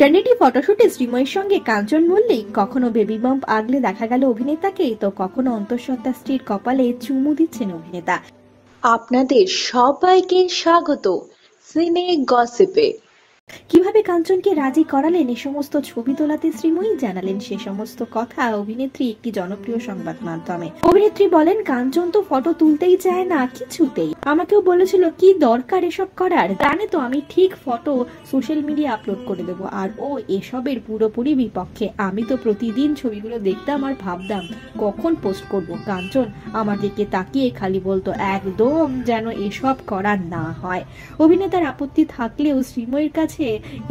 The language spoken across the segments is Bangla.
মেটার্নিটি ফটোশুটে শ্রীময়ীর সঙ্গে কাঞ্চন মল্লিক, কখনো বেবি বাম্প আগলে দেখা গেল অভিনেতাকে, তো কখনো অন্তঃসত্ত্বা স্ত্রীর কপালে চুমু দিচ্ছেন অভিনেতা। আপনাদের সবাইকে স্বাগত সিনে গসিপে। কিভাবে কাঞ্চনকে রাজি করালেন এ সমস্ত ছবি তোলাতে শ্রীময়ী, জানালেন সে সমস্ত কথা অভিনেত্রী একটি জনপ্রিয় সংবাদ মাধ্যমে। অভিনেত্রী বলেন, কাঞ্চন তো ফটো তুলতেই চায় না কিছুতেই, আমাকেও বলেছিল কি দরকার এসব করার, জানে তো আমি ঠিক ফটো সোশ্যাল মিডিয়া আপলোড করে দেবো, আর ও এসবের পুরোপুরি বিপক্ষে। আমি তো প্রতিদিন ছবিগুলো দেখতাম আর ভাবতাম কখন পোস্ট করব। কাঞ্চন আমার দিকে তাকিয়ে খালি বলতো একদম যেন এসব করার না হয়। অভিনেতার আপত্তি থাকলেও শ্রীময়ীর কাছে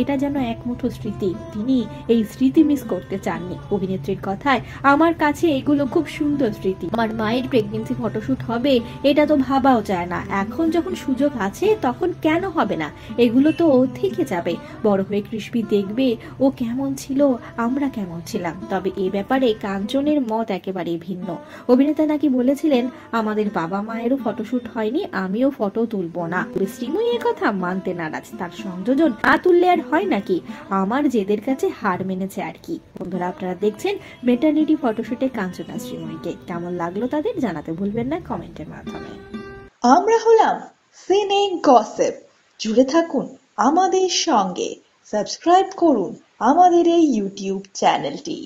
এটা যেন এক মুঠো স্মৃতি, তিনি এই স্মৃতি মিস করতে চাননি। অভিনেত্রীর কথায়, আমার কাছে এগুলো খুব সুন্দর স্মৃতি, আমার মায়ের প্রেগন্যান্সি ফটোশুট হবে এটা তো ভাবাও যায় না, এখন যখন সুযোগ আছে তখন কেন হবে না, এগুলো তো ও থেকে যাবে, বড় হয়ে কৃষ্টি দেখবে ও কেমন ছিল আমরা কেমন ছিলাম। তবে এ ব্যাপারে কাঞ্চনের মত একেবারে ভিন্ন। অভিনেতা নাকি বলেছিলেন, আমাদের বাবা মায়েরও ফটোশুট হয়নি, আমিও ফটো তুলবো না। শ্রীময়ী এ কথা মানতে নারাজ, তার সংযোজন না তুললে আর হয় নাকি, আমার জেদের কাছে হার মেনেছে আর কি। বন্ধুরা, আপনারা দেখছেন মেটার্নিটি ফটোশুটে কাঞ্চনা শ্রীময়ীকে, কেমন লাগলো তাদের জানাতে ভুলবেন না কমেন্টের মাধ্যমে। আমরা হলাম সিনে গসিপ, জুড়ে থাকুন আমাদের সঙ্গে, সাবস্ক্রাইব করুন আমাদের এই ইউটিউব চ্যানেলটি।